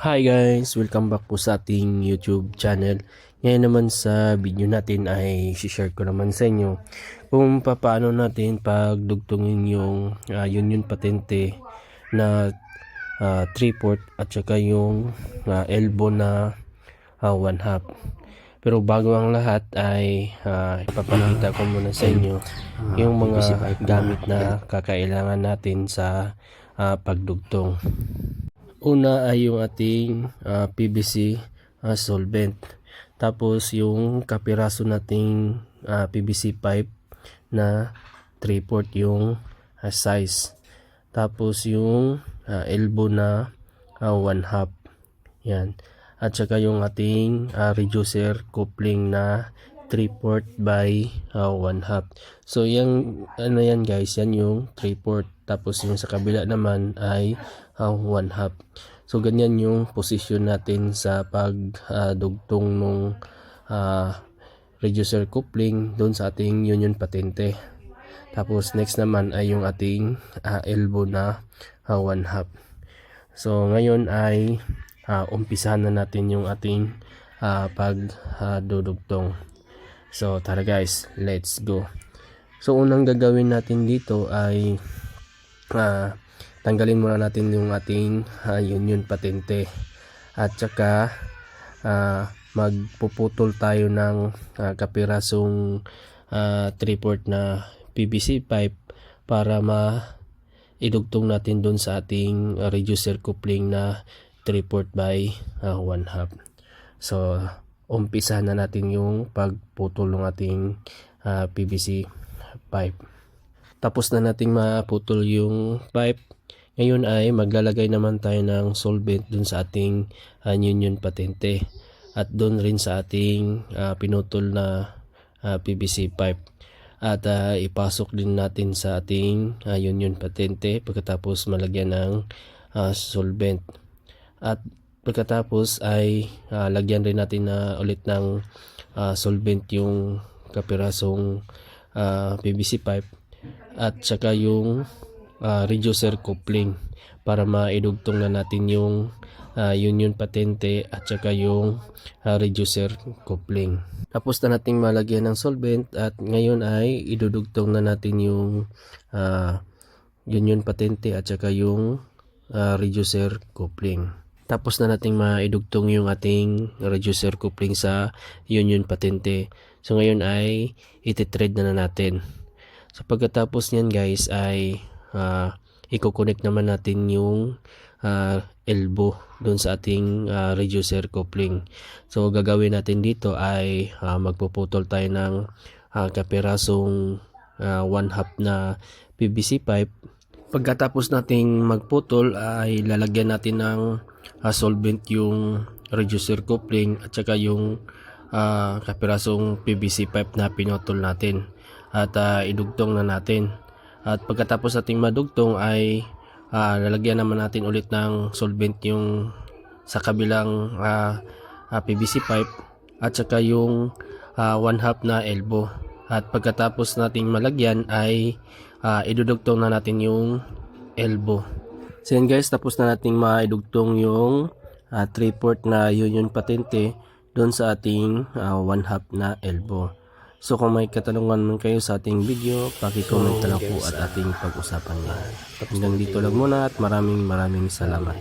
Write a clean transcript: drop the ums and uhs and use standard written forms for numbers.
Hi guys! Welcome back po sa ating YouTube channel. Ngayon naman sa video natin ay share ko naman sa inyo kung paano natin pagdugtungin yung union patente na 3/4 at saka yung elbow na 1/2. Pero bago ang lahat ay ipapakita ko muna sa inyo yung mga gamit na kakailangan natin sa pagdugtong. Una ay yung ating PVC solvent. Tapos yung kapiraso nating PVC pipe na 3/4 yung size. Tapos yung elbow na 1/2. Yan. At saka yung ating reducer coupling na 3/4 by 1/2. So yung ano yan guys, yan yung 3/4. Tapos yung sa kabila naman ay 1/2. So ganyan yung position natin sa pagdugtong nung reducer coupling doon sa ating union patente. Tapos next naman ay yung ating elbow na 1/2. So ngayon ay umpisahan na natin yung ating pagdudugtong. So tara guys, let's go. So unang gagawin natin dito ay tanggalin muna natin yung ating union patente at saka magpuputol tayo ng kapirasong 3/4 na PVC pipe para idugtong natin doon sa ating reducer coupling na 3/4 by 1/2. So umpisa na natin yung pagputol ng ating PVC pipe. Tapos na nating maputol yung pipe. Ngayon ay maglalagay naman tayo ng solvent dun sa ating union patente at dun rin sa ating pinutol na PVC pipe. At ipasok din natin sa ating union patente pagkatapos malagyan ng solvent. At pagkatapos ay lagyan rin natin ulit ng solvent yung kapirasong PVC pipe at saka yung reducer coupling para maidugtong na natin yung union patente at saka yung reducer coupling. Tapos na nating malagyan ng solvent at ngayon ay idudugtong na natin yung union patente at saka yung reducer coupling. Tapos na nating maidugtong yung ating reducer coupling sa union patente. So ngayon ay iti-thread na natin. So pagkatapos niyan guys ay i-connect naman natin yung elbow doon sa ating reducer coupling. So gagawin natin dito ay magpuputol tayo ng kapirasong 1/2 na PVC pipe. Pagkatapos nating magputol ay lalagyan natin ng solvent yung reducer coupling at saka yung kapirasong PVC pipe na pinutol natin at idugtong na natin. At pagkatapos nating madugtong ay lalagyan naman natin ulit ng solvent yung sa kabilang PVC pipe at saka yung 1/2 na elbow. At pagkatapos nating malagyan ay idudugtong na natin yung elbow. So yan guys, tapos na nating maidugtong yung 3/4 na union patente doon sa ating 1/2 na elbow. So kung may katanungan man kayo sa ating video, paki-comment na lang po at ating pag-usapan yan. Hanggang dito lang muna at maraming salamat.